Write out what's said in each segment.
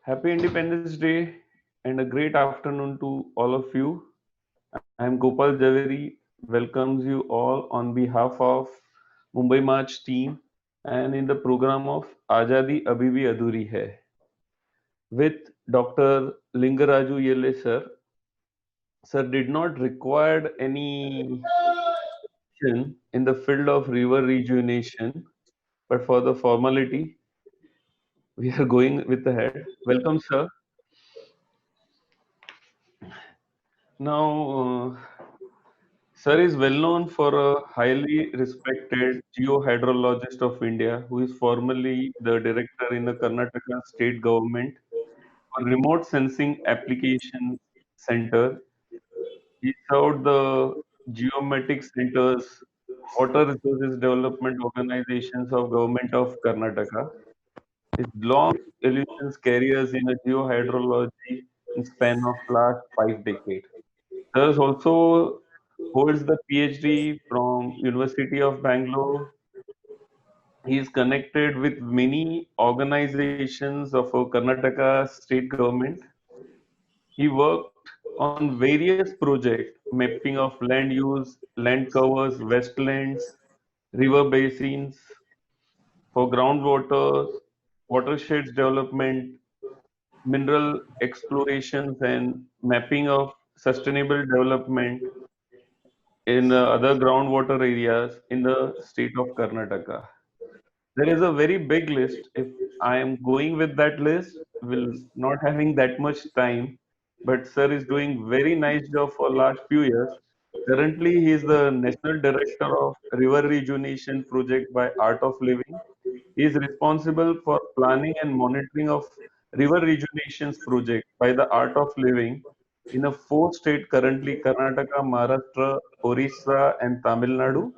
Happy Independence Day and a great afternoon to all of you. I am Gopal Javeri, welcomes you all on behalf of Mumbai March team and in the program of Azadi Abhi Bhi Adhuri Hai with Dr. Lingaraju Yelle sir. Sir did not require any action in the field of river rejuvenation, but for the formality, we are going with the head. Welcome, sir. Now, Sir is well known for a highly respected geohydrologist of India who is formerly the director in the Karnataka state government for remote sensing application center. He served the geometric centers, water resources development organizations of government of Karnataka. His long illusions careers in a geohydrology in span of last 5 decades. Sir also holds the PhD from University of Bangalore. He is connected with many organizations of Karnataka state government. He worked on various projects, mapping of land use, land covers, wetlands, river basins for groundwater, watersheds development, mineral explorations, and mapping of sustainable development in other groundwater areas in the state of Karnataka. There is a very big list. If I am going with that list, will not having that much time. But sir is doing very nice job for last few years. Currently, he is the national director of River Rejuvenation Project by Art of Living. He is responsible for planning and monitoring of river rejuvenations project by the Art of Living in a four state currently Karnataka, Maharashtra, Orissa, and Tamil Nadu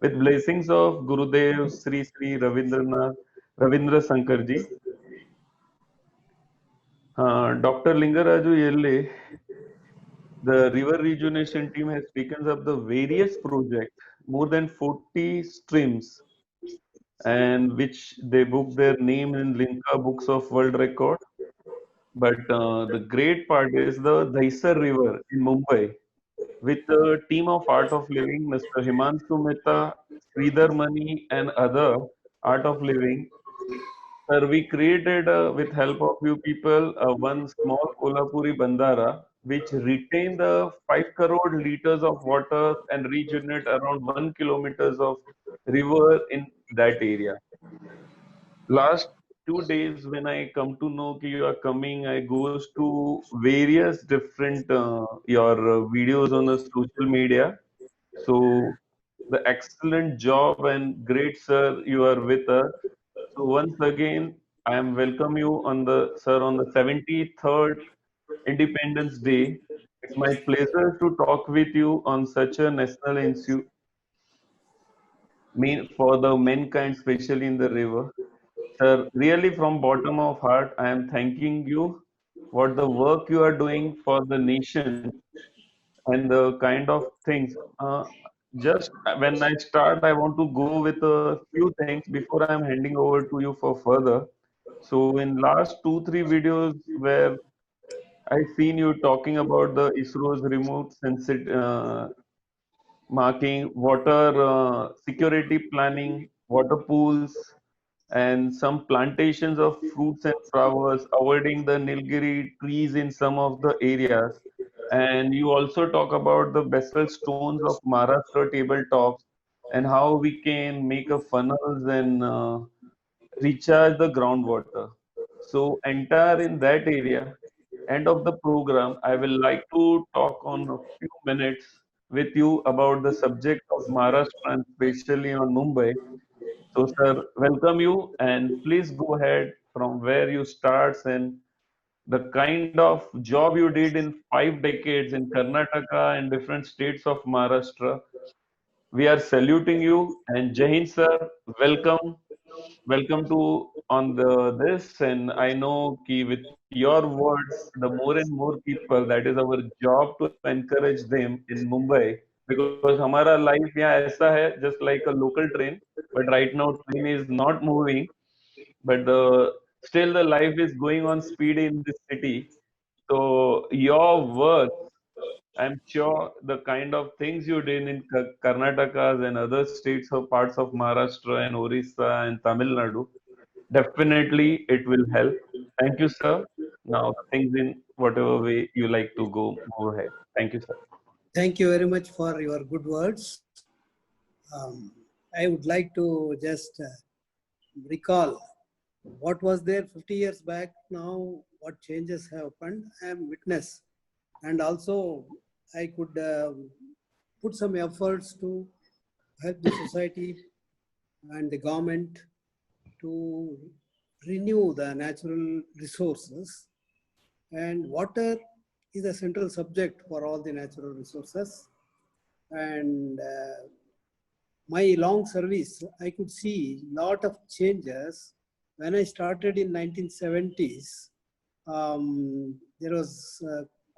with blessings of Gurudev Sri Sri Ravindra Sankarji. Dr. Lingaraju Yelle, the river rejuvenation team has taken up the various projects, more than 40 streams, and which they book their name in Limca Books of World Record. But the great part is the Daisar River in Mumbai with a team of Art of Living, Mr. Himanshu Mehta, Sridhar Mani, and other Art of Living. Sir, we created with help of few people one small Kolhapuri Bandara which retain the 5 crore liters of water and regenerate around 1 kilometers of river in that area. Last 2 days when I come to know that you are coming, I goes to various different your videos on the social media. So the excellent job and great sir you are with us. So once again, I am welcome you on the sir on the 73rd Independence Day. It's my pleasure to talk with you on such a national issue mean for the mankind, especially in the river. Sir, really from bottom of heart, I am thanking you for the work you are doing for the nation and the kind of things. Just when I start, I want to go with a few things before I am handing over to you for further. So in last two, three videos where I seen you talking about the ISRO's remote sensor marking, water security planning, water pools, and some plantations of fruits and flowers, avoiding the Nilgiri trees in some of the areas. And you also talk about the basalt stones of Maharashtra tabletops and how we can make a funnels and recharge the groundwater. So entire in that area, end of the program, I will like to talk on a few minutes with you about the subject of Maharashtra and especially on Mumbai. So, sir, welcome you and please go ahead from where you start and the kind of job you did in 5 decades in Karnataka and different states of Maharashtra. We are saluting you and Jai Hind, sir. Welcome, welcome to on the this. And I know ki with your words, the more and more people, that is our job to encourage them in Mumbai because हमारा life यहाँ ऐसा है just like a local train, but right now train is not moving. But the Still, the life is going on speed in this city. So your work, I'm sure the kind of things you did in Karnataka and other states or parts of Maharashtra and Orissa and Tamil Nadu, definitely it will help. Thank you, sir. Now, things in whatever way you like to go, move ahead. Thank you, sir. Thank you very much for your good words. I would like to just recall what was there 50 years back, now what changes have happened. I am witness, and also I could put some efforts to help the society and the government to renew the natural resources. And water is a central subject for all the natural resources. And my long service, I could see lot of changes. When I started in 1970s, there was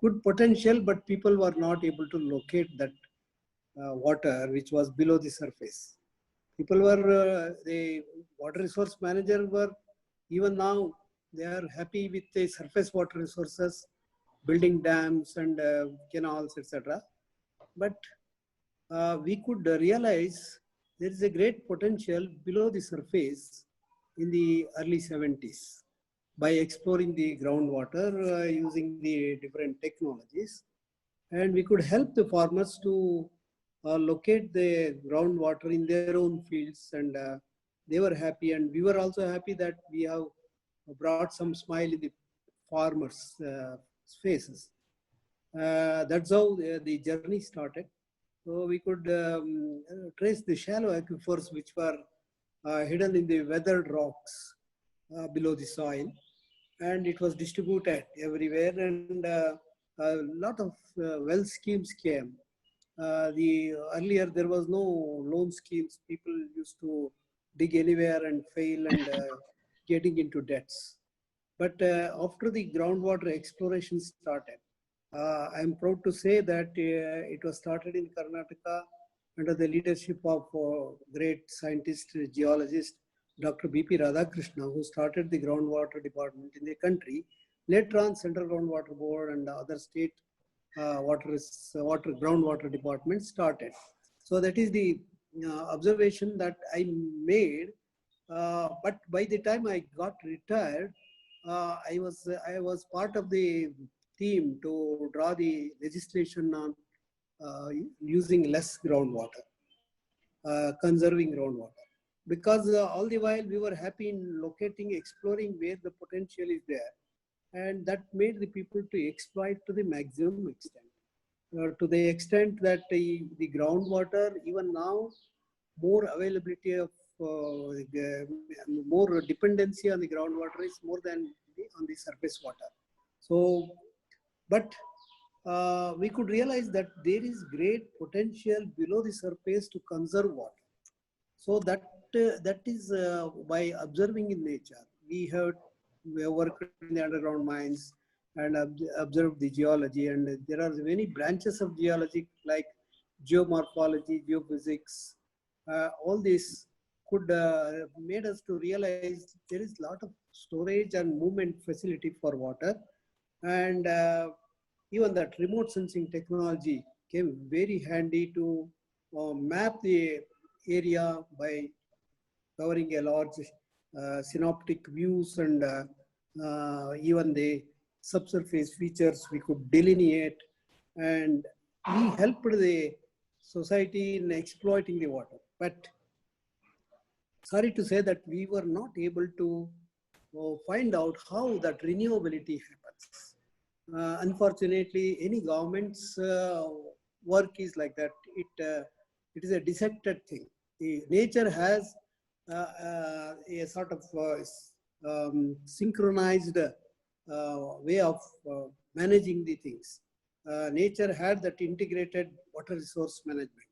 good potential, but people were not able to locate that water which was below the surface. People were, the water resource manager were, even now, they are happy with the surface water resources, building dams and canals, etc. But we could realize there is a great potential below the surface in the early 70s by exploring the groundwater using the different technologies. And we could help the farmers to locate the groundwater in their own fields, and they were happy, and we were also happy that we have brought some smile in the farmers' faces. That's how the journey started. So we could trace the shallow aquifers which were hidden in the weathered rocks below the soil, and it was distributed everywhere, and a lot of well schemes came. Earlier there was no loan schemes. People used to dig anywhere and fail and getting into debts. But after the groundwater exploration started, I'm proud to say that it was started in Karnataka under the leadership of great scientist, geologist, Dr. B.P. Radhakrishna, who started the groundwater department in the country. Later on, Central Groundwater Board and other state groundwater departments started. So that is the observation that I made. But by the time I got retired, I was part of the team to draw the legislation on using less groundwater, conserving groundwater. Because all the while we were happy in locating, exploring where the potential is there. And that made the people to exploit to the maximum extent. To the extent that the groundwater, even now, more availability of, more dependency on the groundwater is more than on the surface water. So, but we could realize that there is great potential below the surface to conserve water. So that is by observing in nature. We have worked in the underground mines and observed the geology, and there are many branches of geology like geomorphology, geophysics. All this could made us to realize there is a lot of storage and movement facility for water, and even that remote sensing technology came very handy to map the area by covering a large synoptic views, and even the subsurface features we could delineate, and we helped the society in exploiting the water. But sorry to say that we were not able to find out how that renewability happens. Unfortunately, any government's work is like that. It is a dissected thing. The nature has a sort of synchronized way of managing the things. Nature had that integrated water resource management.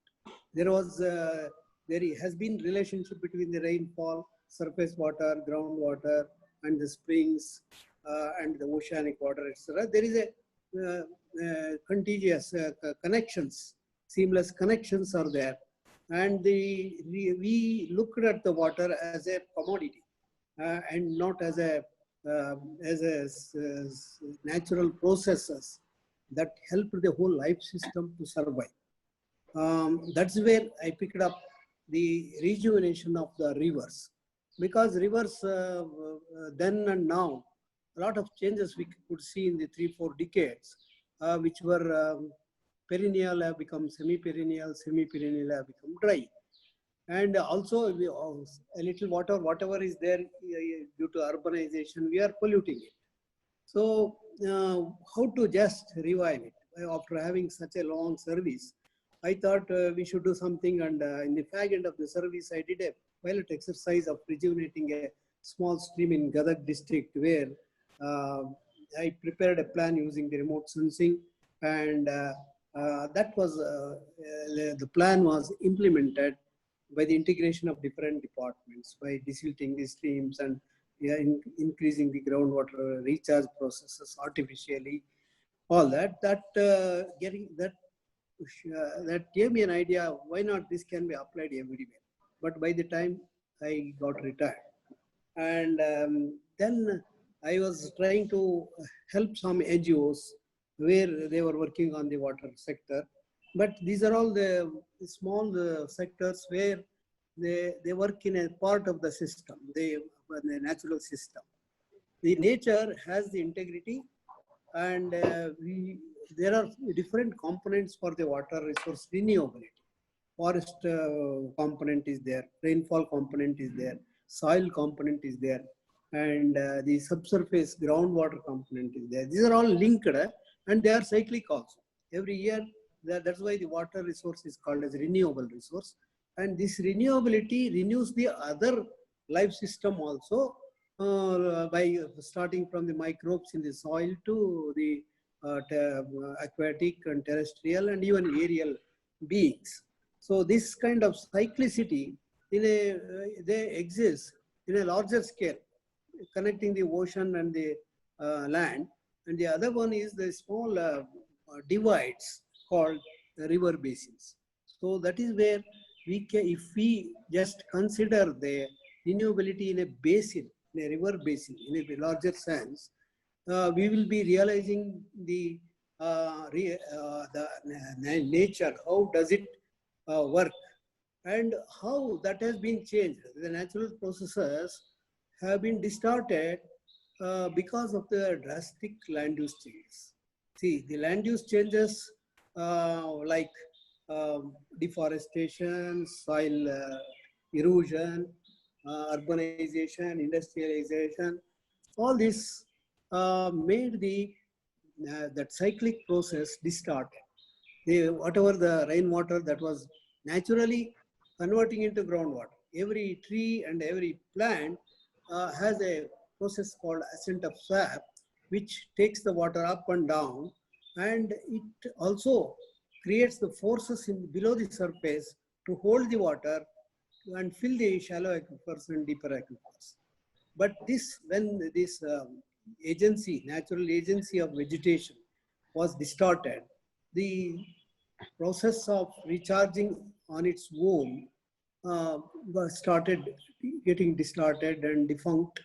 There has been relationship between the rainfall, surface water, groundwater, and the springs and the oceanic water, etc. There is a contiguous connections, seamless connections are there. And we looked at the water as a commodity and not as a as natural processes that help the whole life system to survive. That's where I picked up the rejuvenation of the rivers, because rivers then and now, a lot of changes we could see in the 3-4 decades, which were perennial have become semi-perennial, semi-perennial have become dry. And also a little water, whatever is there due to urbanization, we are polluting it. So how to just revive it after having such a long service? I thought we should do something, and in the fag end of the service, I did a pilot exercise of rejuvenating a small stream in Gadag district, where uh, I prepared a plan using the remote sensing, and that was the plan was implemented by the integration of different departments, by desilting the streams and increasing the groundwater recharge processes artificially. All that gave me an idea. Why not this can be applied everywhere? But by the time I got retired, and then I was trying to help some NGOs where they were working on the water sector. But these are all the small sectors where they work in a part of the system, the natural system. The nature has the integrity, and there are different components for the water resource renewability. Forest component is there, rainfall component is there, soil component is there, and the subsurface groundwater component is there. These are all linked, and they are cyclic also. Every year, that's why the water resource is called as renewable resource. And this renewability renews the other life system also, by starting from the microbes in the soil to the aquatic and terrestrial and even aerial beings. So this kind of cyclicity they exist in a larger scale, connecting the ocean and the land. And the other one is the small divides called river basins. So that is where if we just consider the renewability in a basin, in a river basin, in a larger sense, we will be realizing the nature. How does it work, and how that has been changed? The natural processes have been distorted because of the drastic land use changes. See, the land use changes like deforestation, soil erosion, urbanization, industrialization, all this made that cyclic process distorted. Whatever the rainwater that was naturally converting into groundwater, every tree and every plant has a process called ascent of swap, which takes the water up and down, and it also creates the forces below the surface to hold the water and fill the shallow aquifers and deeper aquifers. But when this natural agency of vegetation was distorted, the process of recharging on its own started getting distorted and defunct,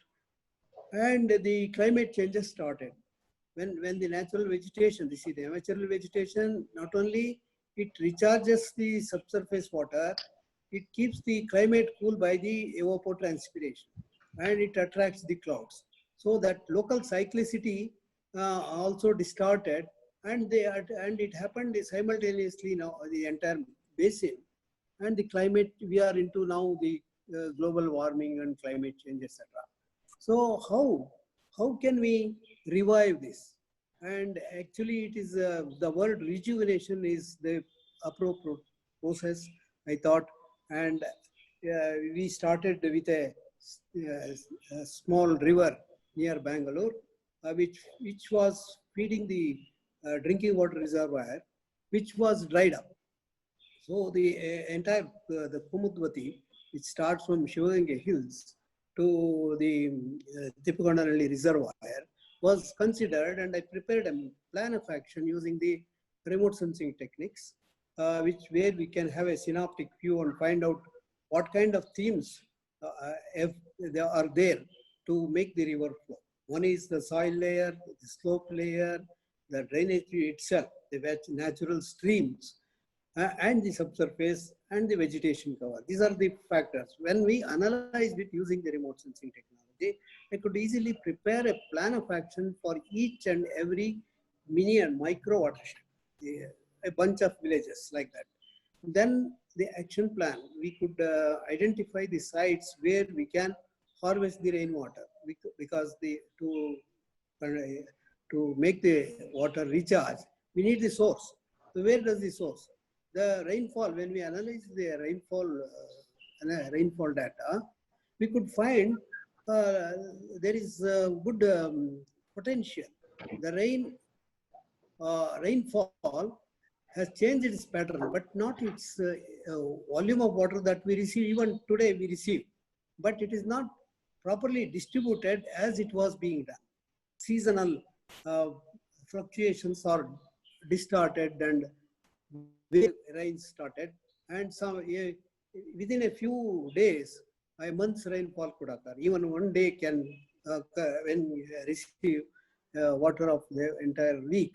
and the climate changes started. When the natural vegetation, the natural vegetation, not only it recharges the subsurface water, it keeps the climate cool by the evapotranspiration, and it attracts the clouds. So that local cyclicity also distorted, and it happened simultaneously now the entire basin. And the climate, we are into now the global warming and climate change, etc. So how can we revive this? And actually, it is the word rejuvenation is the appropriate process, I thought. And we started with a small river near Bangalore, which was feeding the drinking water reservoir, which was dried up. So the entire the Kumudvati, which starts from Shivaganga Hills to the Tippakondanalli Reservoir, was considered, and I prepared a plan of action using the remote sensing techniques, where we can have a synoptic view and find out what kind of themes if they are there to make the river flow. One is the soil layer, the slope layer, the drainage itself, the natural streams, and the subsurface and the vegetation cover. These are the factors. When we analyzed it using the remote sensing technology, I could easily prepare a plan of action for each and every mini and micro watershed, a bunch of villages like that. Then the action plan, we could identify the sites where we can harvest the rainwater because uh, to make the water recharge, we need the source. So where does the source? The rainfall, when we analyze the rainfall data, we could find there is good potential. The rainfall has changed its pattern, but not its volume of water that we receive. Even today we receive, but it is not properly distributed as it was being done. Seasonal uh, fluctuations are distorted, and rain started, and within a few days, a month's rainfall could occur. Even one day can when we receive water of the entire week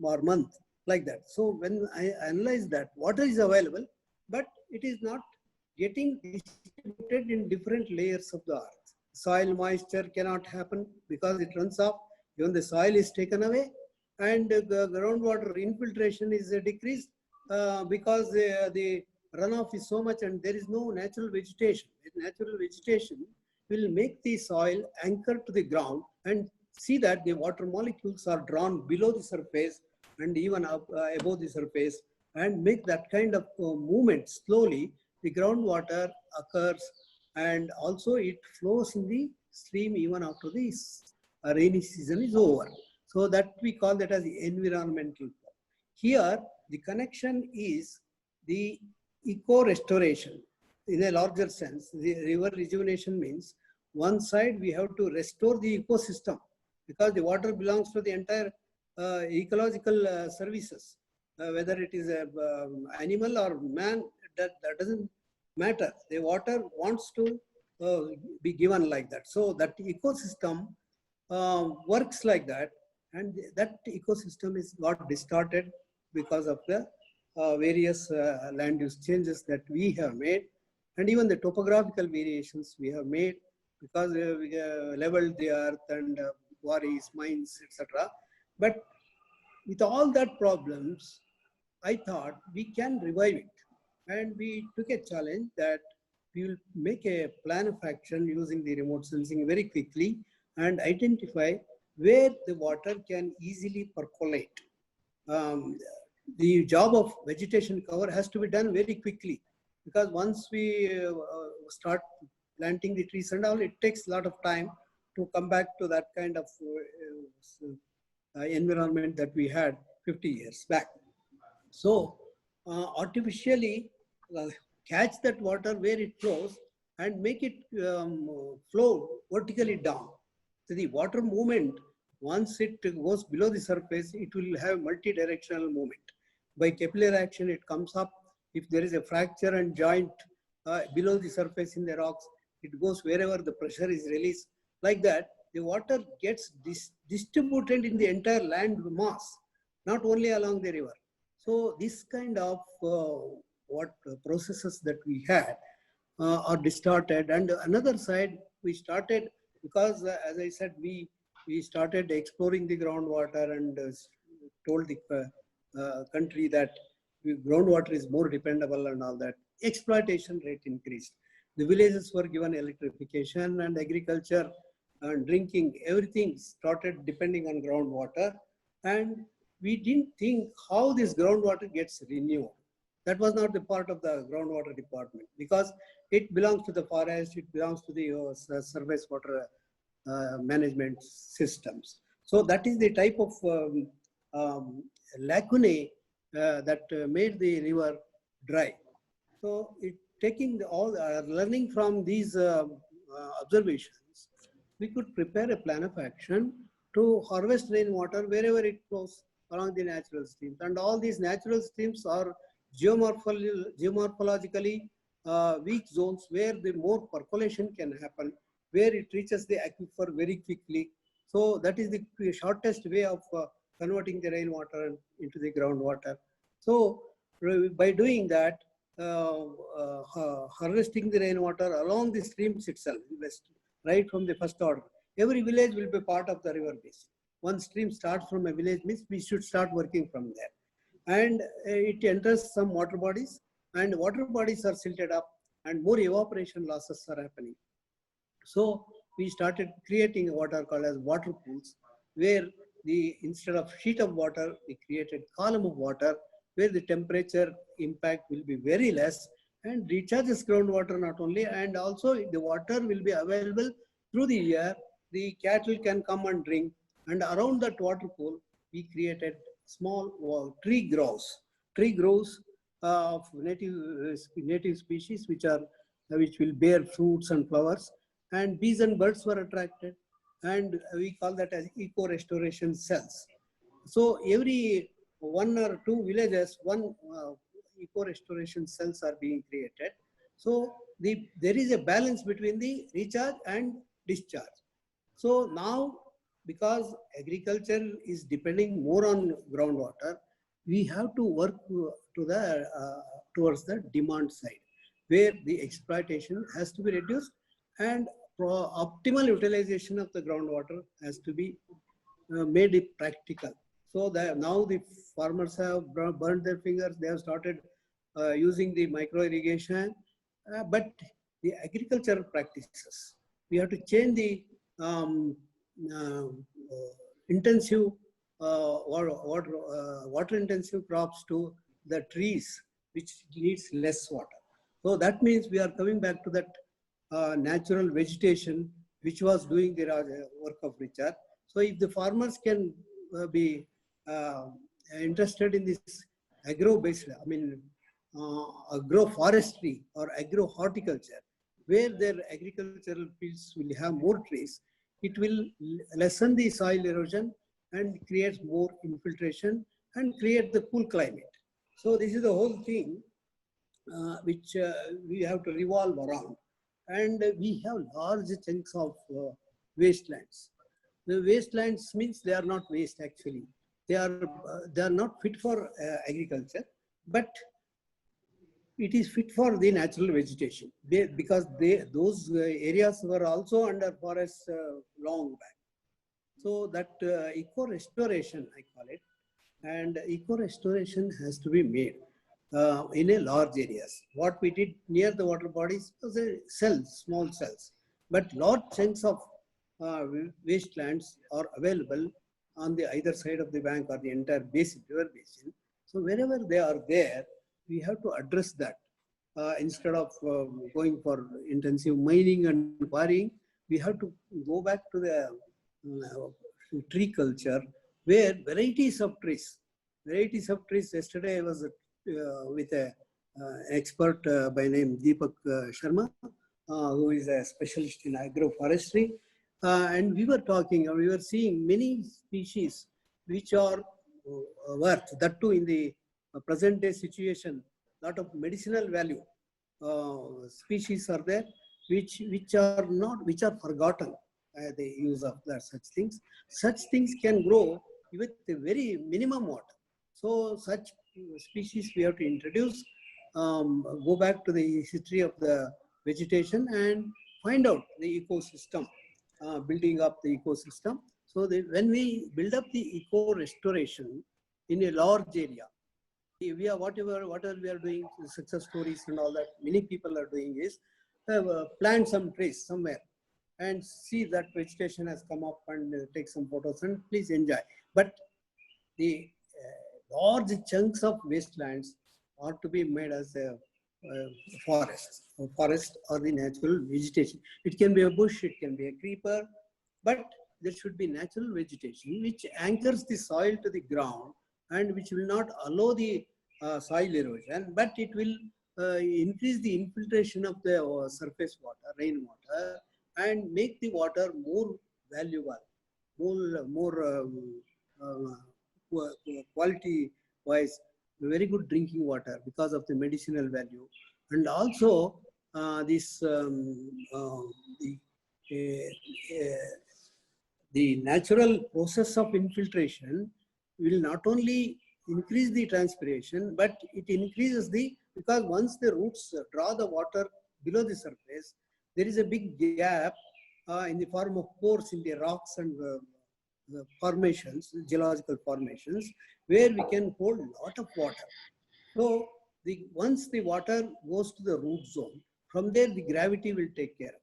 or month, like that. So when I analyze that, water is available, but it is not getting distributed in different layers of the earth. Soil moisture cannot happen because it runs off. Even the soil is taken away, and the groundwater infiltration is decreased because the runoff is so much, and there is no natural vegetation. Natural vegetation will make the soil anchor to the ground and see that the water molecules are drawn below the surface and even up above the surface, and make that kind of movement slowly. The groundwater occurs, and also it flows in the stream even after the rainy season is over. So that we call that as the environmental flow. Here, the connection is the eco-restoration. In a larger sense, the river rejuvenation means one side we have to restore the ecosystem, because the water belongs to the entire ecological services, whether it is a animal or man, that doesn't matter. The water wants to be given like that. So that ecosystem works like that, and that ecosystem is got distorted because of the various land use changes that we have made, and even the topographical variations we have made, because we leveled the earth and quarries, mines, etc. But with all that problems, I thought we can revive it. And we took a challenge that we will make a plan of action using the remote sensing very quickly and identify where the water can easily percolate. Um, the job of vegetation cover has to be done very quickly, because once we start planting the trees and all, it takes a lot of time to come back to that kind of environment that we had 50 years back. So artificially catch that water where it flows and make it flow vertically down. So the water movement, once it goes below the surface, it will have multi-directional movement. By capillary action, it comes up. If there is a fracture and joint below the surface in the rocks, it goes wherever the pressure is released. Like that, the water gets distributed in the entire land mass, not only along the river. So this kind of processes that we had are distorted. And another side, we started, because as I said, we started exploring the groundwater and told the country that groundwater is more dependable and all that. Exploitation rate increased. The villages were given electrification, and agriculture and drinking, everything started depending on groundwater. And we didn't think how this groundwater gets renewed. That was not the part of the groundwater department, because it belongs to the forest, it belongs to the surface water management systems. So that is the type of lacunae that made the river dry. So taking learning from these observations, we could prepare a plan of action to harvest rainwater wherever it flows along the natural streams. And all these natural streams are geomorphologically weak zones where the more percolation can happen, where it reaches the aquifer very quickly. So that is the shortest way of converting the rainwater into the groundwater. So by doing that, harvesting the rainwater along the streams itself, right from the first order. Every village will be part of the river basin. One stream starts from a village means we should start working from there. And it enters some water bodies, and water bodies are silted up and more evaporation losses are happening. So we started creating what are called as water pools, where instead of sheet of water, we created column of water, where the temperature impact will be very less and recharges groundwater not only, and also the water will be available through the year. The cattle can come and drink, and around that water pool, we created small tree grows of native species which will bear fruits and flowers, and bees and birds were attracted, and we call that as eco-restoration cells. So every one or two villages, one eco-restoration cells are being created. So there is a balance between the recharge and discharge. So now, because agriculture is depending more on groundwater, we have to work towards the demand side, where the exploitation has to be reduced and optimal utilization of the groundwater has to be made it practical. So that now the farmers have burned their fingers. They have started using the micro irrigation, but the agricultural practices, we have to change the um, uh, intensive water intensive crops to the trees which needs less water. So that means we are coming back to that natural vegetation which was doing the work of Richard. So if the farmers can be uh, interested in this agro-based, agroforestry or agro-horticulture, where their agricultural fields will have more trees, it will lessen the soil erosion and create more infiltration and create the cool climate. So this is the whole thing which we have to revolve around. And we have large chunks of wastelands. The wastelands means they are not waste actually. They are not fit for agriculture, but it is fit for the natural vegetation because those areas were also under forest long back. So that eco-restoration, I call it, and eco-restoration has to be made in a large areas. What we did near the water bodies was a cells, small cells, but large chunks of wastelands are available on the either side of the bank or the entire basin, river basin. So wherever they are there, we have to address that. Instead of going for intensive mining and quarrying, we have to go back to the tree culture, where varieties of trees. Yesterday I was with a expert by name Deepak Sharma, who is a specialist in agroforestry, and we were seeing many species which are worth, that too in the present day situation, lot of medicinal value species are there, which are forgotten the use of that such things. Such things can grow with a very minimum water. So such species we have to introduce, go back to the history of the vegetation and find out the ecosystem, building up the ecosystem. So when we build up the eco restoration in a large area, we are whatever we are doing, success stories and all that many people are doing is plant some trees somewhere and see that vegetation has come up and take some photos and please enjoy. But the large chunks of wastelands are to be made as a forest or the natural vegetation. It can be a bush, it can be a creeper, but there should be natural vegetation which anchors the soil to the ground and which will not allow the soil erosion, but it will increase the infiltration of the surface water, rainwater, and make the water more valuable, more quality wise, very good drinking water because of the medicinal value. And also this the the natural process of infiltration will not only increase the transpiration, but it increases because once the roots draw the water below the surface, there is a big gap in the form of pores in the rocks and formations, geological formations, where we can hold a lot of water. So once the water goes to the root zone, from there the gravity will take care of it.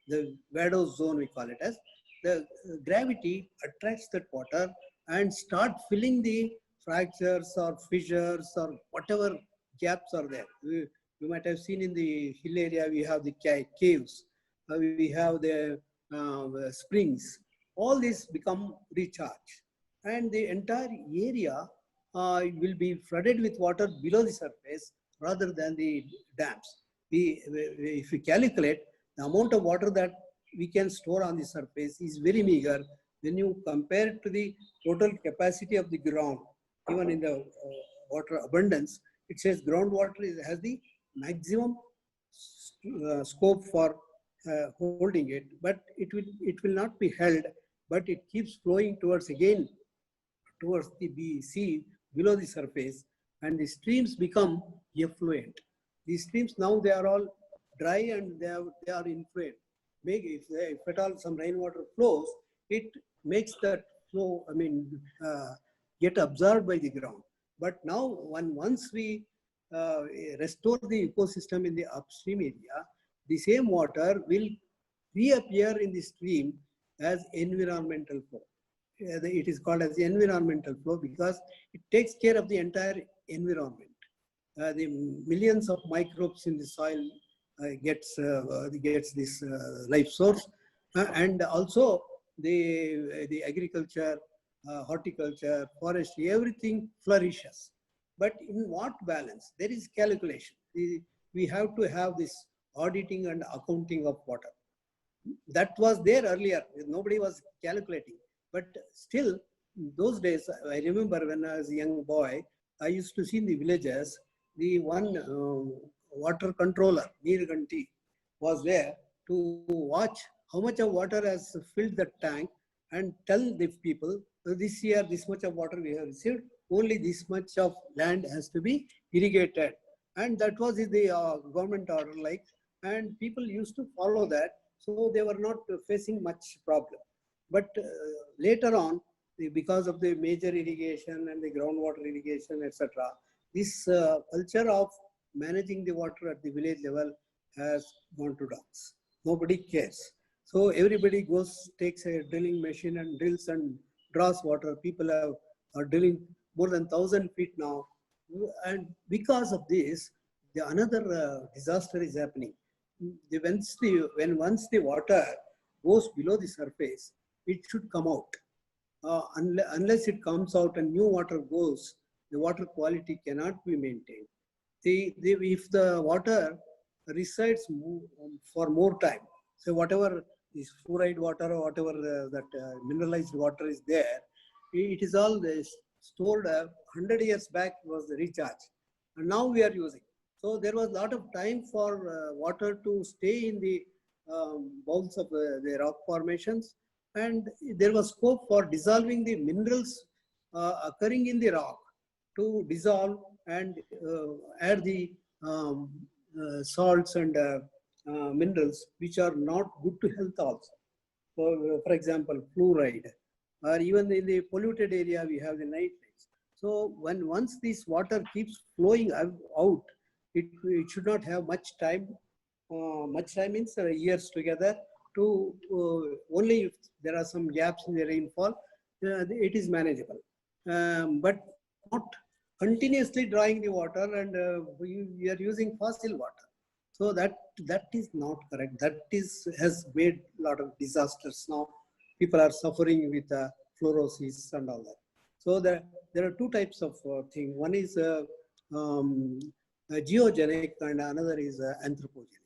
The Vadose zone, we call it as. The gravity attracts that water and start filling the fractures or fissures or whatever gaps are there. You might have seen in the hill area, we have the caves, we have the springs. All these become recharged, and the entire area will be flooded with water below the surface rather than the dams. If we calculate the amount of water that we can store on the surface is very meager when you compare it to the total capacity of the ground. Even in the water abundance, it says groundwater has the maximum scope for holding it, but it will not be held, but it keeps flowing towards the sea below the surface, and the streams become effluent. These streams now, they are all dry and they are influent. If at all some rainwater flows, it makes that flow, get absorbed by the ground. But now once we restore the ecosystem in the upstream area, the same water will reappear in the stream as environmental flow. It is called as the environmental flow because it takes care of the entire environment. The millions of microbes in the soil gets this life source, and also the agriculture, horticulture, forestry, everything flourishes. But in what balance? There is calculation. We have to have this auditing and accounting of water. That was there earlier. Nobody was calculating. But still, in those days, I remember when I was a young boy, I used to see in the villages, the one water controller, Neerganti, was there to watch how much of water has filled the tank and tell the people, this year, this much of water we have received, only this much of land has to be irrigated. And that was the government order like, and people used to follow that. So they were not facing much problem. But later on, because of the major irrigation and the groundwater irrigation, etc., this culture of managing the water at the village level has gone to dogs. Nobody cares. So everybody takes a drilling machine and drills and draws water. People are drilling more than 1,000 feet now. And because of this, another disaster is happening. Once the water goes below the surface, it should come out. Unless it comes out and new water goes, the water quality cannot be maintained. If the water resides for more time, so whatever is fluoride water or whatever mineralized water is there, it is all stored 100 years back was the recharge, and now we are using. So there was a lot of time for water to stay in the bowls of the rock formations, and there was scope for dissolving the minerals occurring in the rock to dissolve and add the salts and minerals which are not good to health also. So, for example, fluoride, or even in the polluted area we have the nitrates. So once this water keeps flowing out, it should not have much time. Much time means years together. To only if there are some gaps in the rainfall, it is manageable. But not continuously drawing the water, and we are using fossil water. So that is not correct. That has made a lot of disasters now. People are suffering with fluorosis and all that. So there are two types of thing. One is geogenic and another is anthropogenic.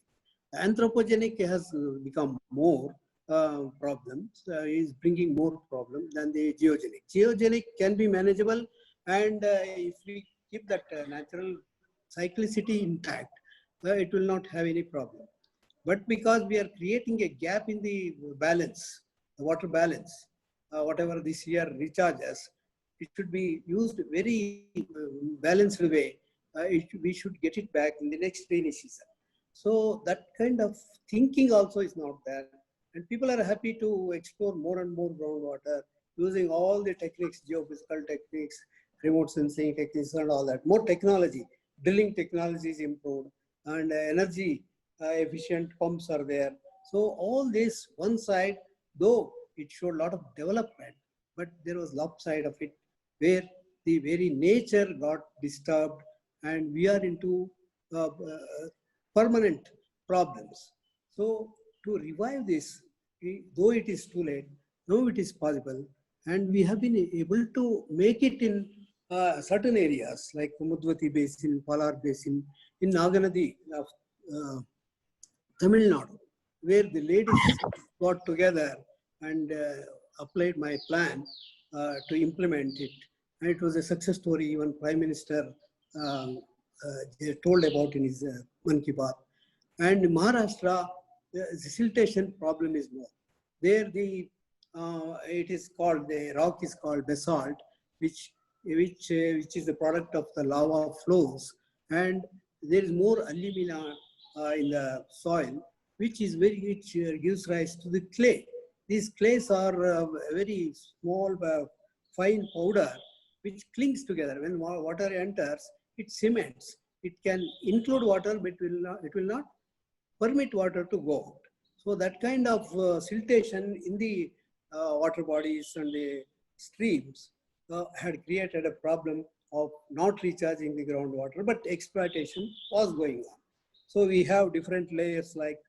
Anthropogenic has become more problems, is bringing more problems than the geogenic. Geogenic can be manageable, and if we keep that natural cyclicity intact, it will not have any problem. But because we are creating a gap in the balance, the water balance, whatever this year recharges, it should be used very balanced way. We should get it back in the next rainy season. So that kind of thinking also is not there. And people are happy to explore more and more groundwater using all the techniques, geophysical techniques, remote sensing techniques and all that. More technology, drilling technology is improved and energy efficient pumps are there. So all this one side, though it showed a lot of development, but there was lopside of it where the very nature got disturbed and we are into permanent problems. So to revive this, though it is too late, now it is possible, and we have been able to make it in certain areas like Mudvati Basin, Palar Basin, in Naganadi of Tamil Nadu, where the ladies got together and applied my plan to implement it. And it was a success story. Even Prime Minister told about in his Mann Ki Baat. And Maharashtra, the siltation problem is more. There, it is called, the rock is called basalt, which is the product of the lava flows, and there is more alumina in the soil, which gives rise to the clay. These clays are very small, fine powder, which clings together. When water enters, it cements. It can include water, but it will not permit water to go out. So that kind of siltation in the water bodies and the streams had created a problem of not recharging the groundwater, but exploitation was going on. So we have different layers like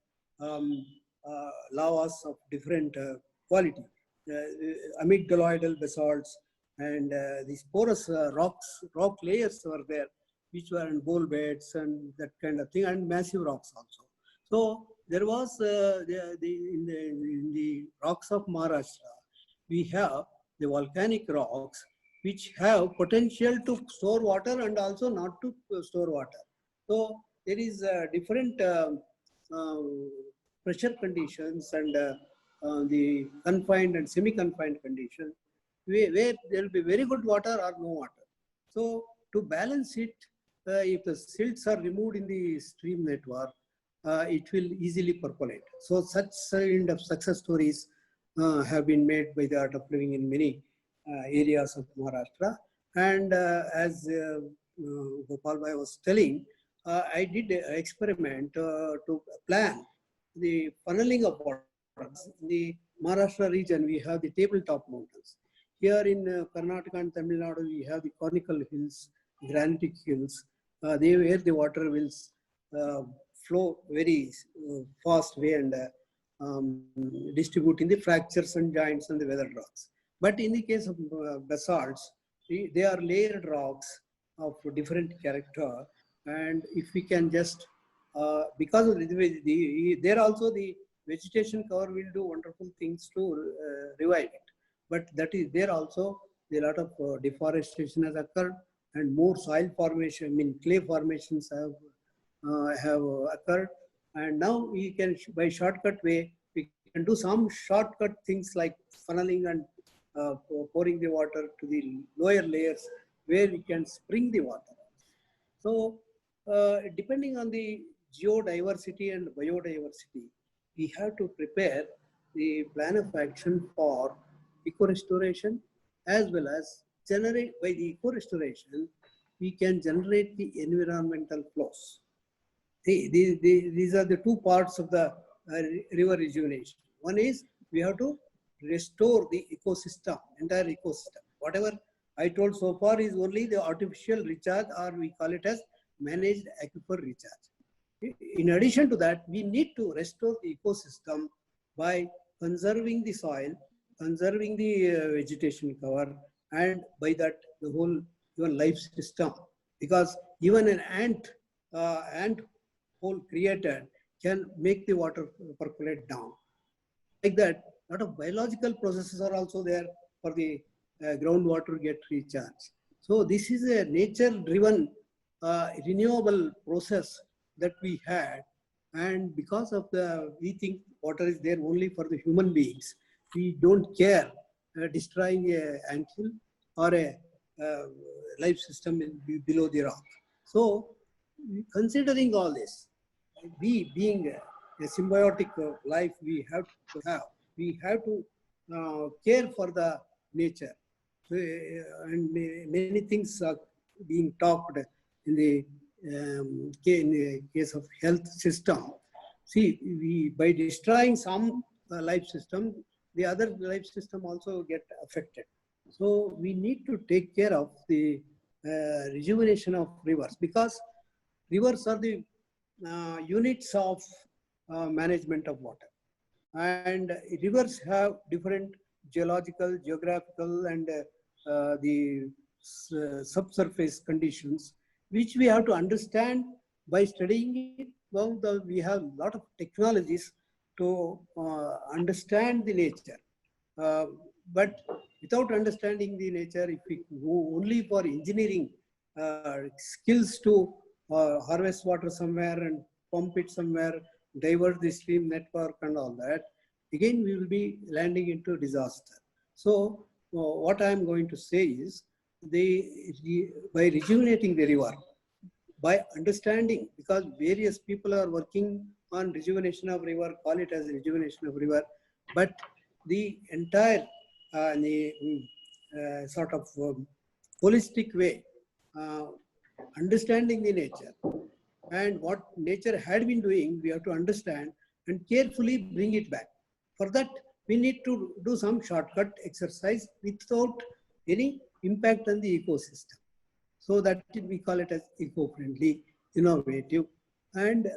lavas of different quality, amygdaloidal basalts, and these porous rock layers were there, which were in bowl beds and that kind of thing, and massive rocks also. So there was in the rocks of Maharashtra, we have the volcanic rocks which have potential to store water and also not to store water. So there is different pressure conditions and the confined and semi-confined conditions where there will be very good water or no water. So to balance it, if the silts are removed in the stream network, it will easily percolate. So such kind of success stories have been made by the Art of Living in many areas of Maharashtra. And as Gopal Bhai was telling, I did an experiment to plan the funneling of water. In the Maharashtra region, we have the tabletop mountains. Here in Karnataka and Tamil Nadu, we have the conical hills, granitic hills, where the water will flow very fast way and distribute in the fractures and joints and the weathered rocks. But in the case of basalts, they are layered rocks of different character, and if we can just, because of there also the vegetation cover will do wonderful things to revive it. But that is there also a lot of deforestation has occurred and more soil formation, I mean clay formations have occurred. And now we can, by shortcut way, we can do some shortcut things like funneling and pouring the water to the lower layers where we can spring the water. So depending on the geodiversity and biodiversity, we have to prepare the plan of action for eco-restoration as well as generate, by the eco-restoration, we can generate the environmental flows. These are the two parts of the river rejuvenation. One is we have to restore the ecosystem, entire ecosystem. Whatever I told so far is only the artificial recharge, or we call it as managed aquifer recharge. In addition to that, we need to restore the ecosystem by conserving the soil, conserving the vegetation cover, and by that the whole even life system. Because even an ant hole created can make the water percolate down. Like that, a lot of biological processes are also there for the groundwater get recharged. So this is a nature-driven renewable process that we had, and because of we think water is there only for the human beings. We don't care destroying a anthill or a uh, life system below the rock. So, considering all this, we being a symbiotic life, we have to care for the nature. So, and many things are being talked in the case of health system. See, we by destroying some life system, the other life system also get affected. So we need to take care of the rejuvenation of rivers, because rivers are the units of management of water. And rivers have different geological, geographical, and the subsurface conditions, which we have to understand by studying it. Well, we have a lot of technologies to understand the nature. Uh, but without understanding the nature, if we go only for engineering skills to harvest water somewhere and pump it somewhere, divert the stream network and all that, again we will be landing into disaster. So what I am going to say is, by rejuvenating the river, by understanding, because various people are working on rejuvenation of river, call it as rejuvenation of river, but the entire sort of holistic way, uh, understanding the nature and what nature had been doing, we have to understand and carefully bring it back. For that, we need to do some shortcut exercise without any impact on the ecosystem. So that we call it as eco-friendly, innovative, and uh,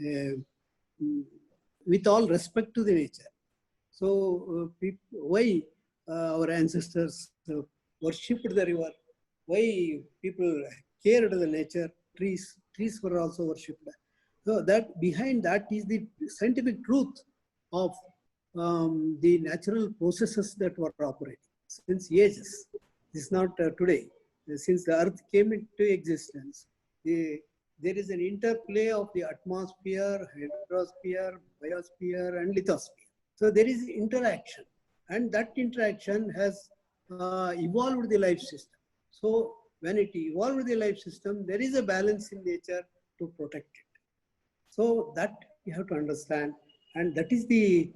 mm, with all respect to the nature. So why our ancestors worshipped the river? Why people cared the nature? Trees were also worshipped. So that behind that is the scientific truth of the natural processes that were operating since ages. This is not today. Since the earth came into existence, there is an interplay of the atmosphere, hydrosphere, biosphere, and lithosphere. So there is interaction, and that interaction has evolved the life system. So when it evolved the life system, there is a balance in nature to protect it. So that you have to understand, and that is the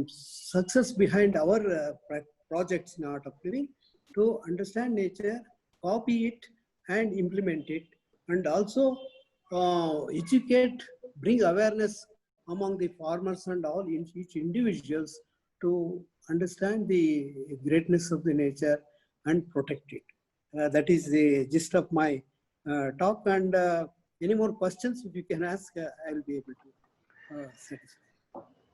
success behind our projects in Art of Living, to understand nature, copy it, and implement it, and also educate, bring awareness among the farmers and all in each individuals to understand the greatness of the nature and protect it. That is the gist of my talk. And any more questions, if you can ask, I will be able to satisfy.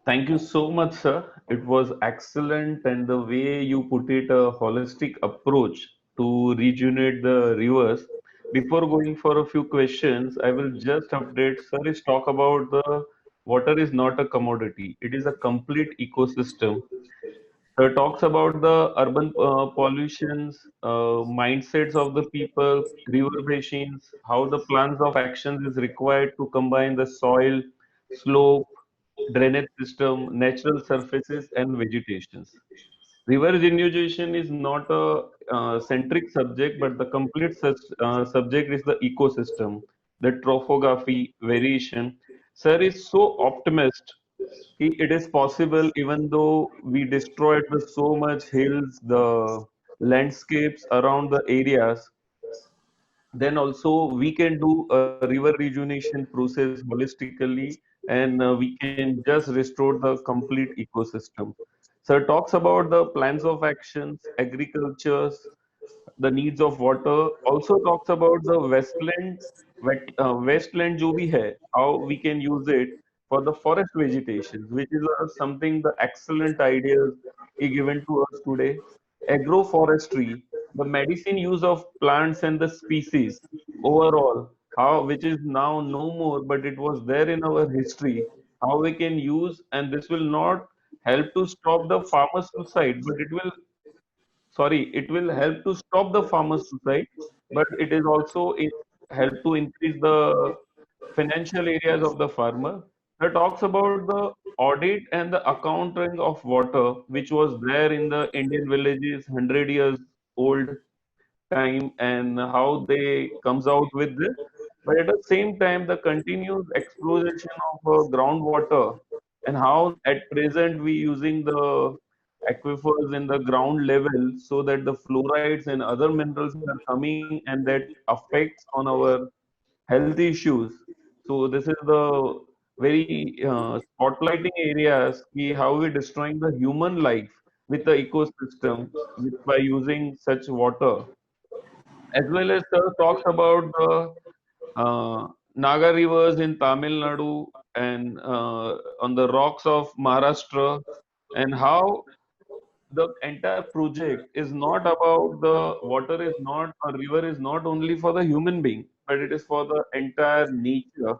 Thank you so much, sir. It was excellent, and the way you put it, a holistic approach to rejuvenate the rivers. Before going for a few questions, I will just update. Sir is talk about the water is not a commodity; it is a complete ecosystem. Sir talks about the urban pollutions, mindsets of the people, river basins, how the plans of actions is required to combine the soil, slope, drainage system, natural surfaces, and vegetations. River regeneration is not a centric subject, but the complete subject is the ecosystem, the topography, variation. Sir is so optimist. It is possible, even though we destroyed the so much hills, the landscapes around the areas, then also we can do a river rejuvenation process holistically, and we can just restore the complete ecosystem. So it talks about the plans of actions, agricultures, the needs of water. Also talks about the westland जो भी है, how we can use it for the forest vegetation, which is something the excellent ideas he given to us today. Agroforestry, the medicine use of plants and the species overall, how which is now no more, but it was there in our history. How we can use, and this will not help to stop the farmer suicide, but it will, sorry, it will help to stop the farmer suicide, but it is also help to increase the financial areas of the farmer. that talks about the audit and the accounting of water, which was there in the Indian villages 100 years old time, and how they comes out with this. But at the same time, the continuous exploration of groundwater, and how at present we using the aquifers in the ground level, so that the fluorides and other minerals are coming, and that affects on our health issues. So this is the very spotlighting areas, ki how we destroying the human life with the ecosystem by using such water, as well as talks about the Naga rivers in Tamil Nadu and on the rocks of Maharashtra, and how the entire project is not about the water is not a river is not only for the human being, but it is for the entire nature,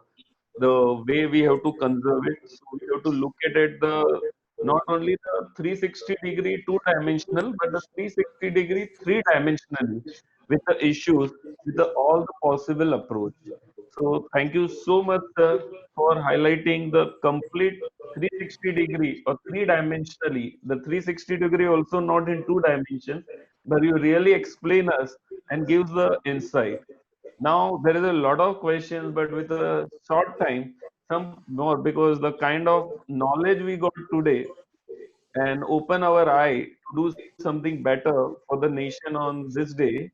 the way we have to conserve it. So we have to look at it the not only the 360-degree two-dimensional, but the 360-degree three-dimensionally with the issues, with all the possible approach. So thank you so much, sir, for highlighting the complete 360-degree or three-dimensionally. The 360-degree also not in two dimensions, but you really explain us and gives the insight. Now there is a lot of questions, but with a short time, some more, because the kind of knowledge we got today and open our eye to do something better for the nation on this day.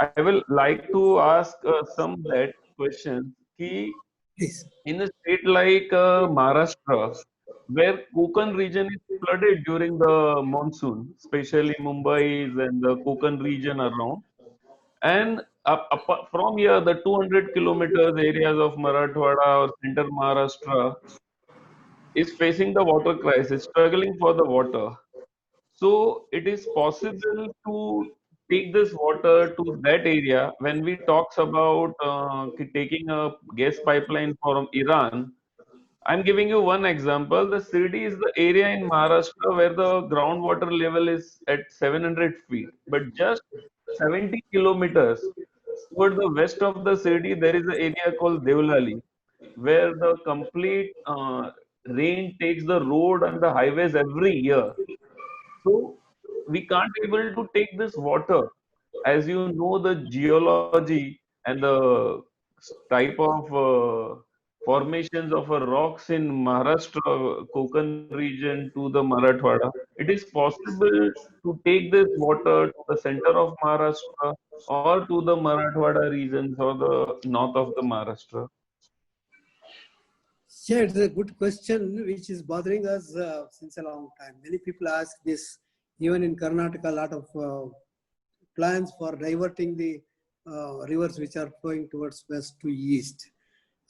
I will like to ask some that questions. Ki Please. in a state like Maharashtra, where Konkan region is flooded during the monsoon, especially Mumbai and the Konkan region around, and from here, the 200 kilometers areas of Marathwada or center Maharashtra is facing the water crisis, struggling for the water. So it is possible to take this water to that area. When we talks about taking a gas pipeline from Iran, I'm giving you one example. The Sirdi is the area in Maharashtra where the groundwater level is at 700 feet, but just 70 kilometers toward the west of the city, there is an area called Devlali, where the complete rain takes the road and the highways every year. So we can't able to take this water. As you know, the geology and the type of formations of rocks in Maharashtra, Konkan region to the Marathwada, it is possible to take this water to the center of Maharashtra or to the Marathwada regions or the north of the Maharashtra. Yeah, it's a good question which is bothering us since a long time. Many people ask this, even in Karnataka, a lot of plans for diverting the rivers which are flowing towards west to east.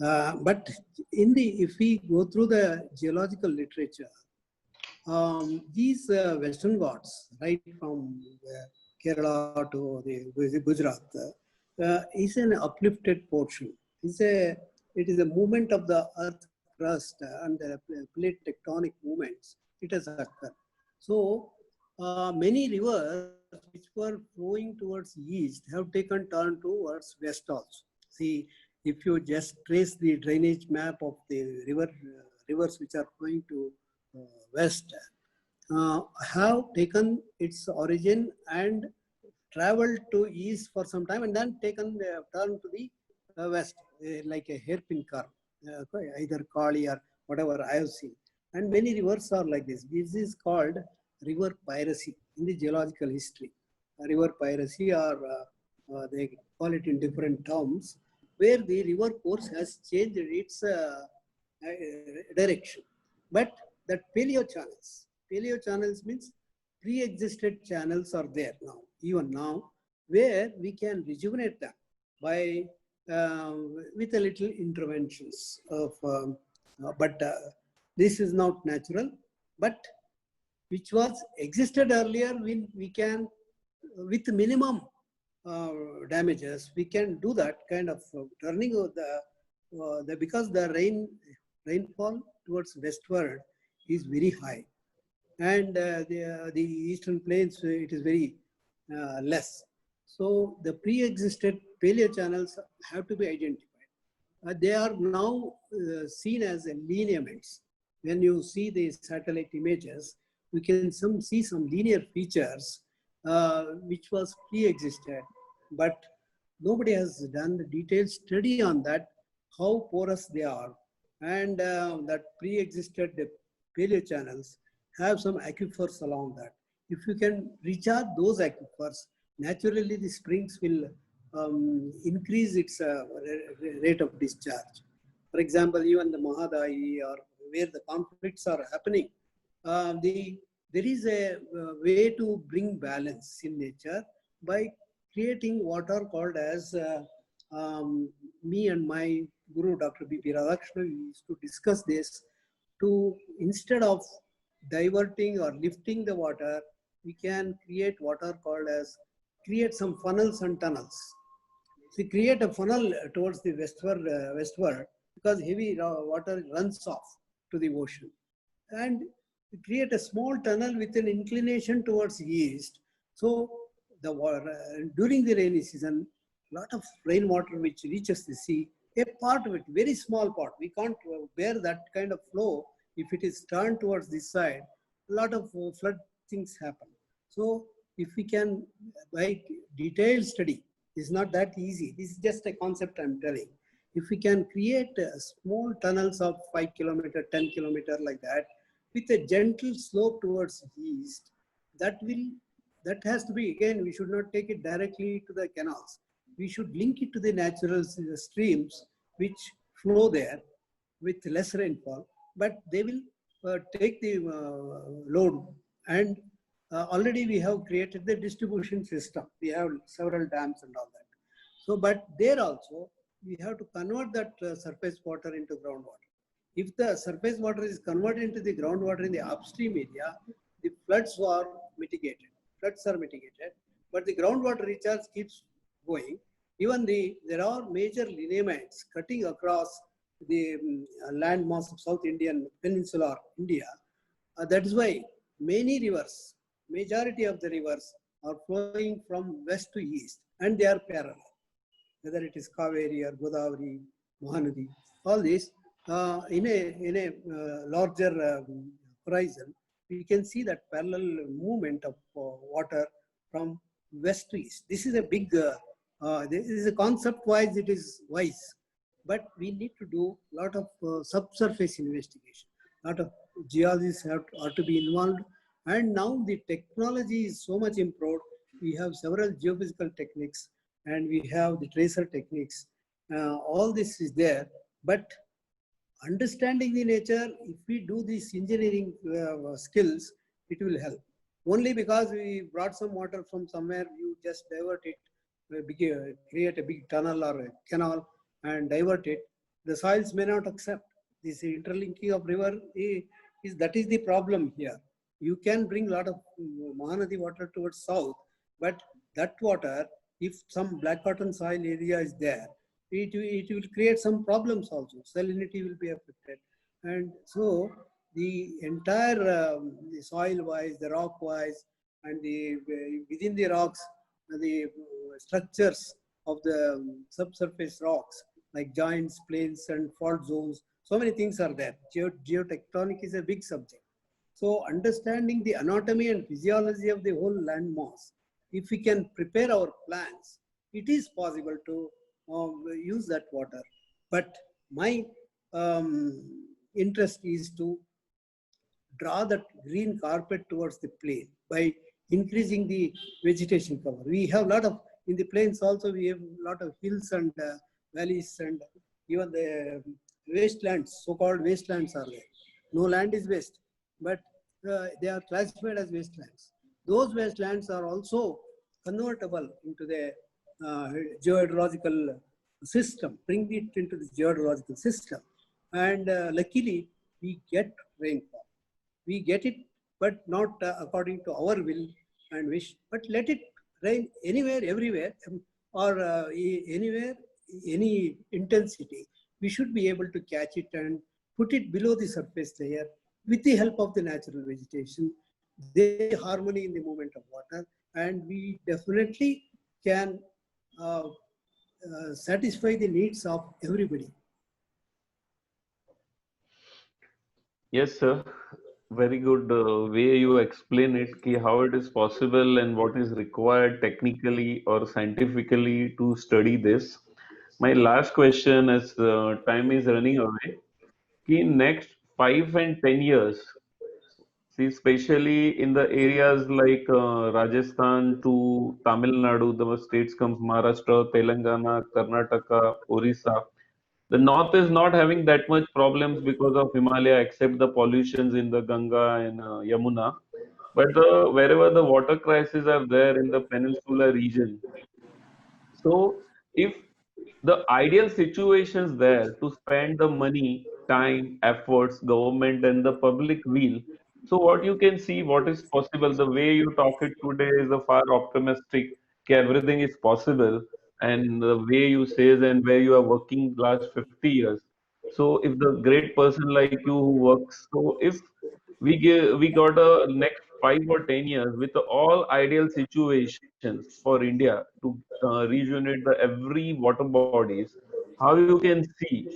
But if we go through the geological literature, these Western Ghats, right from Kerala to the Gujarat, is an uplifted portion. It is a movement of the earth crust and the plate tectonic movements. It has occurred. So many rivers which were flowing towards east have taken turn towards west also. See, if you just trace the drainage map of the rivers which are flowing to west, have taken its origin and traveled to east for some time and then taken turn to the west, like a hairpin curve, either Kali or whatever I have seen. And many rivers are like this. This is called river piracy in the geological history. River piracy, or they call it in different terms, where the river course has changed its direction. But that paleo channels means pre-existed channels are there now, even now, where we can rejuvenate them by with a little interventions of, but this is not natural, but which was existed earlier, we can, with minimum damages, we can do that kind of turning of the because the rainfall towards westward is very high, and the eastern plains it is very less. So the pre-existed paleo channels have to be identified. they are now seen as lineaments. When you see the satellite images, we can see some linear features which was pre-existed, but nobody has done the detailed study on that, how porous they are, and that pre-existed paleochannels have some aquifers along that. If you can recharge those aquifers, naturally the springs will increase its rate of discharge. For example, even the Mahadayi or where the conflicts are happening, there is a way to bring balance in nature by creating what are called as me and my guru, Dr. B.P. Radhakrishnan, we used to discuss this to, instead of diverting or lifting the water, we can create what are called as, create some funnels and tunnels. So create a funnel towards the westward because heavy water runs off to the ocean, and create a small tunnel with an inclination towards east. So the water during the rainy season, lot of rainwater which reaches the sea, a part of it, very small part, we can't bear that kind of flow. If it is turned towards this side, a lot of flood things happen. So if we can, by detailed study, it's not that easy. This is just a concept I'm telling. If we can create small tunnels of 5 kilometer, 10 kilometer like that, with a gentle slope towards east, that will, that has to be, again, we should not take it directly to the canals. We should link it to the natural streams which flow there with less rainfall, but they will take the load. And already we have created the distribution system. We have several dams and all that. So, but there also, we have to convert that surface water into groundwater. If the surface water is converted into the groundwater in the upstream area, the floods are mitigated. Floods are mitigated, but the groundwater recharge keeps going. Even there are major lineaments cutting across the land mass of South Indian peninsular India. That is why many rivers, majority of the rivers are flowing from west to east, and they are parallel. Whether it is Kaveri or Godavari, Mahanadi, all these in a larger horizon, we can see that parallel movement of water from west to east. This is a big, this is a concept-wise, it is wise, but we need to do a lot of subsurface investigation. A lot of geologists are to be involved, and now the technology is so much improved. We have several geophysical techniques, and we have the tracer techniques. All this is there, but understanding the nature, if we do these engineering skills, it will help. Only because we brought some water from somewhere, you just divert it, create a big tunnel or a canal and divert it, the soils may not accept. This interlinking of river that is the problem here. You can bring a lot of Mahanadi water towards south, but that water, if some black cotton soil area is there, it will create some problems also. Salinity will be affected. And so the entire the soil wise, the rock wise, and the within the rocks, the structures of the subsurface rocks like joints, plains, and fault zones. So many things are there. Geotectonic is a big subject. So understanding the anatomy and physiology of the whole land mass, if we can prepare our plans, it is possible to use that water. But my interest is to draw that green carpet towards the plain by increasing the vegetation cover. We have a lot of, in the plains also, we have a lot of hills and valleys, and even the wastelands, so-called wastelands are there. No land is waste, but they are classified as wastelands. Those wastelands are also convertible into the geohydrological system, bring it into the geohydrological system. And luckily, we get rainfall. We get it, but not according to our will and wish, but let it rain anywhere, everywhere, or anywhere, any intensity. We should be able to catch it and put it below the surface layer with the help of the natural vegetation. There is harmony in the movement of water, and we definitely can satisfy the needs of everybody. Yes, sir. Very good way you explain it, ki how it is possible and what is required technically or scientifically to study this. My last question, as time is running away, ki next 5 and 10 years, see, especially in the areas like Rajasthan to Tamil Nadu, the states comes Maharashtra, Telangana, Karnataka, Orissa. The north is not having that much problems because of Himalaya, except the pollutions in the Ganga and Yamuna. But wherever the water crises are there in the peninsular region, so if the ideal situations there to spend the money, time, efforts, government and the public will. So what you can see, what is possible, the way you talk it today is a far optimistic, कि everything is possible, and the way you says and where you are working last 50 years. So if the great person like you who works, so if we got a next 5 or 10 years with all ideal situations for India to rejuvenate the every water bodies, how you can see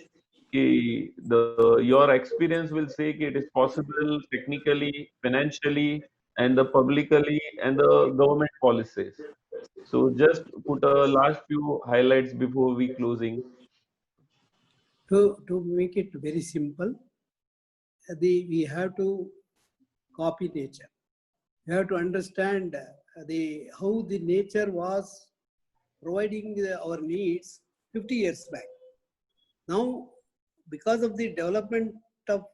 your experience will say कि it is possible technically, financially, and the publicly and the government policies. So just put a last few highlights before we closing. To make it very simple, we have to copy nature. We have to understand how the nature was providing our needs 50 years back. Now, because of the development of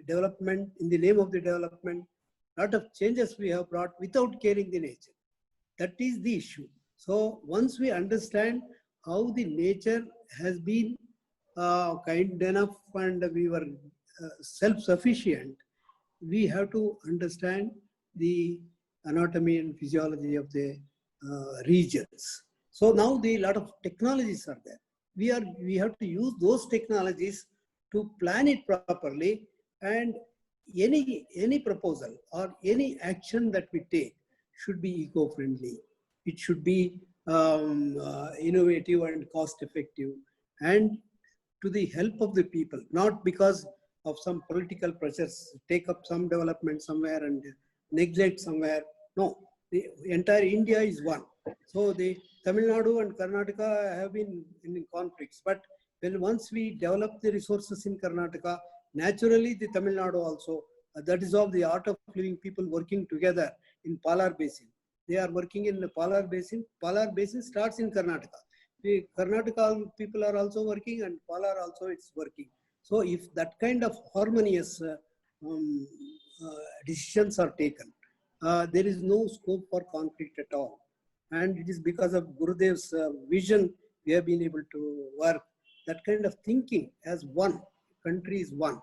development, in the name of the development, lot of changes we have brought without caring the nature. That is the issue. So once we understand how the nature has been kind enough and we were self-sufficient, we have to understand the anatomy and physiology of the regions. So now the lot of technologies are there. We have to use those technologies to plan it properly, and any proposal or any action that we take should be eco-friendly. It should be innovative and cost-effective, and to the help of the people, not because of some political pressures, take up some development somewhere and neglect somewhere. No, the entire India is one. So the Tamil Nadu and Karnataka have been in conflicts, but when once we develop the resources in Karnataka, naturally the Tamil Nadu also, that is of the art of living people working together in Palar Basin. They are working in the Palar Basin. Palar Basin starts in Karnataka. The Karnataka people are also working, and Palar also it's working. So if that kind of harmonious decisions are taken, there is no scope for conflict at all. And it is because of Gurudev's vision we have been able to work. That kind of thinking as one, country is one.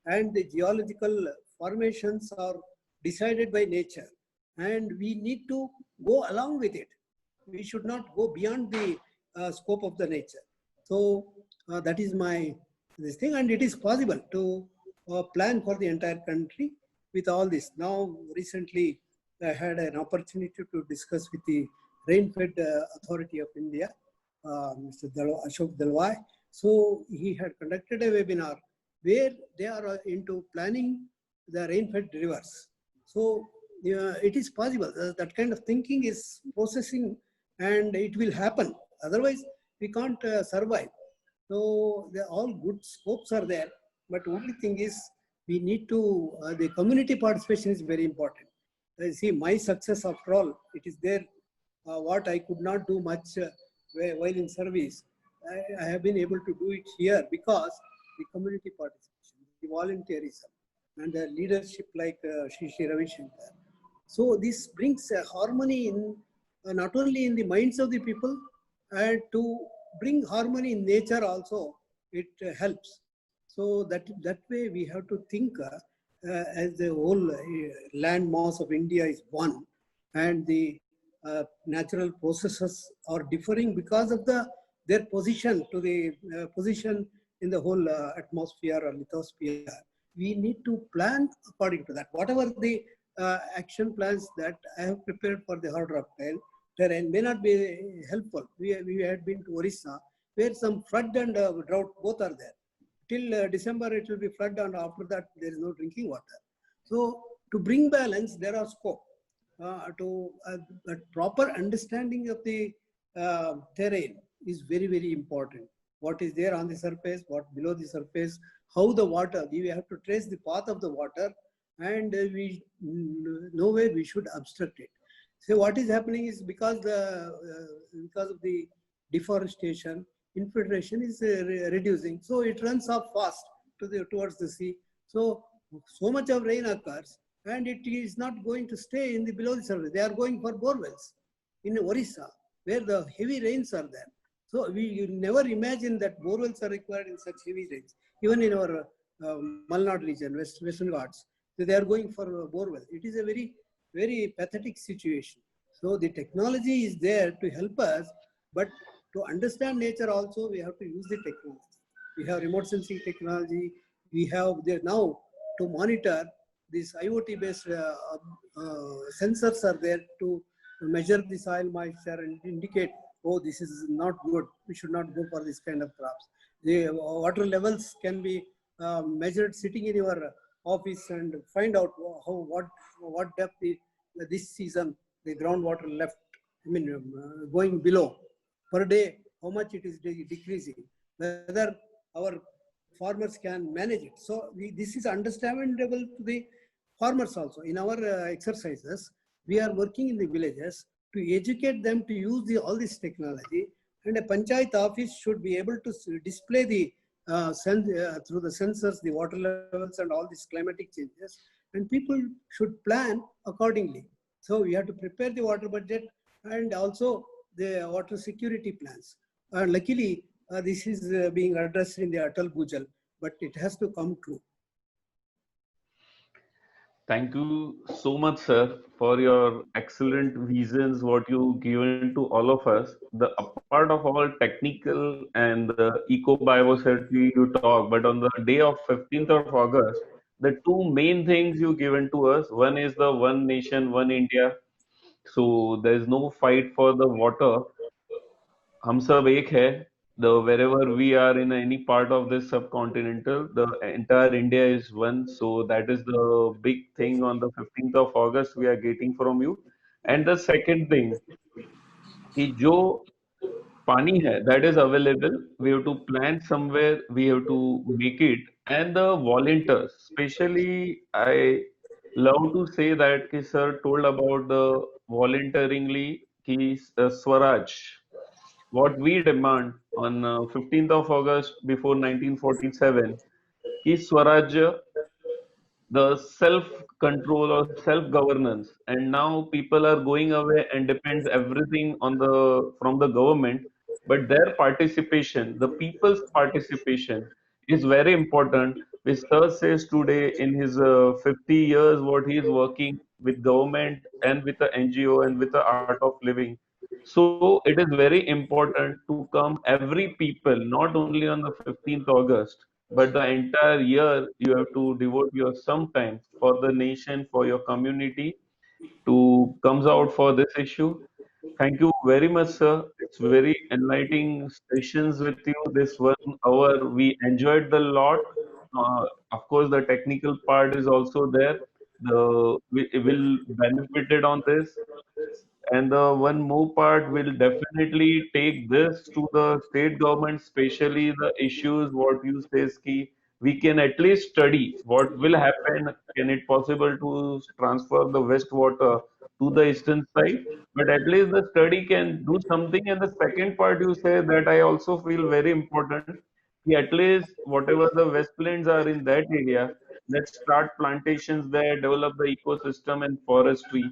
And the geological formations are decided by nature. And we need to go along with it. We should not go beyond the scope of the nature. So that is my this thing, and it is possible to plan for the entire country with all this. Now, recently, I had an opportunity to discuss with the Rain-Fed Authority of India, Mr. Ashok Dalwai. So he had conducted a webinar where they are into planning the rain-fed rivers. So it is possible. That kind of thinking is processing, and it will happen. Otherwise, we can't survive. So all good scopes are there, but only thing is we need to, the community participation is very important. See, my success after all, it is there. What I could not do much while in service, I have been able to do it here because the community participation, the volunteerism, and the leadership like Shri Ravi Shankar. So this brings a harmony in not only in the minds of the people, and to bring harmony in nature also, it helps. So that way we have to think as the whole land mass of India is one, and the natural processes are differing because of their position to the position in the whole atmosphere or lithosphere. We need to plan according to that. Whatever the action plans that I have prepared for the hard rock terrain may not be helpful. We had been to Orissa, where some flood and drought both are there. till December it will be flood, and after that there is no drinking water. So to bring balance, there are scope to a proper understanding of the terrain is very, very important. What is there on the surface, what below the surface, how the water, we have to trace the path of the water, and we no way we should obstruct it. So what is happening is because of the deforestation, infiltration is reducing, so it runs off fast towards the sea. So much of rain occurs, and it is not going to stay in the below the surface. They are going for borewells in Orissa, where the heavy rains are there. So you never imagine that borewells are required in such heavy rains. Even in our Malnad region, Western Ghats, so they are going for a borewell. It is a very, very pathetic situation. So the technology is there to help us, but to understand nature also, we have to use the technology. We have remote sensing technology. We have there now to monitor these IoT-based sensors are there to measure the soil moisture and indicate, oh, this is not good. We should not go for this kind of crops. The water levels can be measured sitting in your office and find out what depth this season the groundwater left. I mean, going below per day, how much it is decreasing. Whether our farmers can manage it. So this is understandable to the farmers also. In our exercises, we are working in the villages to educate them to use all this technology, and a panchayat office should be able to display the through the sensors, the water levels and all these climatic changes, and people should plan accordingly. So we have to prepare the water budget and also the water security plans. Luckily, this is being addressed in the Atal Bhujal, but it has to come true. Thank you so much, sir, for your excellent visions, what you given to all of us. The apart of all technical and the eco-biodiversity you talk, but on the day of 15th of August, the two main things you given to us, one is the one nation, one India. So there is no fight for the water. हम सब एक है. The wherever we are in any part of this subcontinental, the entire India is one. So that is the big thing on the 15th of August we are getting from you. And the second thing, कि जो पानी है, that is available. We have to plan somewhere. We have to make it. And the volunteers, especially, I love to say that कि sir told about the volunteeringly कि Swaraj. What we demand on 15th of August before 1947 is Swarajya, the self-control or self-governance. And now people are going away and depends everything on the from the government. But their participation, the people's participation, is very important. Which Sir says today in his 50 years, what he is working with government and with the NGO and with the art of living. So it is very important to come every people, not only on the 15th August, but the entire year you have to devote your some time for the nation, for your community to comes out for this issue. Thank you very much, sir. It's very enlightening sessions with you. This 1 hour we enjoyed the lot. Of course, the technical part is also there. We will benefited on this. And the one more part will definitely take this to the state government, especially the issues what you say, Ski. We can at least study what will happen. Can it possible to transfer the wastewater to the eastern side? But at least the study can do something. And the second part you say that I also feel very important. At least whatever the wetlands are in that area, let's start plantations there, develop the ecosystem and forestry.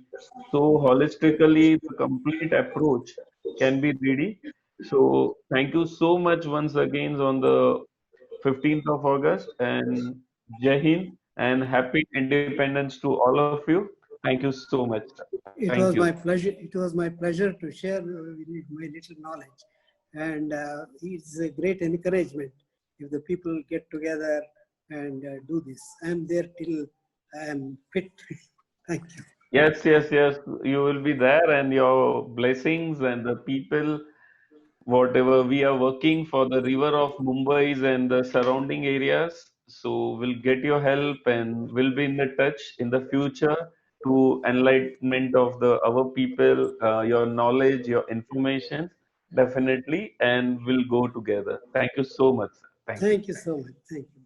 So holistically, the complete approach can be ready. So thank you so much once again on the 15th of August, and Jai Hind and happy independence to all of you. Thank you so much. It Thank was you. my pleasure. It was my pleasure to share my little knowledge, and it's a great encouragement if the people get together and do this. I am there till I am fit. Thank you. Yes, yes, yes. You will be there, and your blessings and the people whatever we are working for the river of Mumbai's and the surrounding areas. So we'll get your help and we'll be in the touch in the future to enlightenment of the our people, your knowledge, your information, definitely, and we'll go together. Thank you so much, sir. Thank you. Thank you so much. Thank you.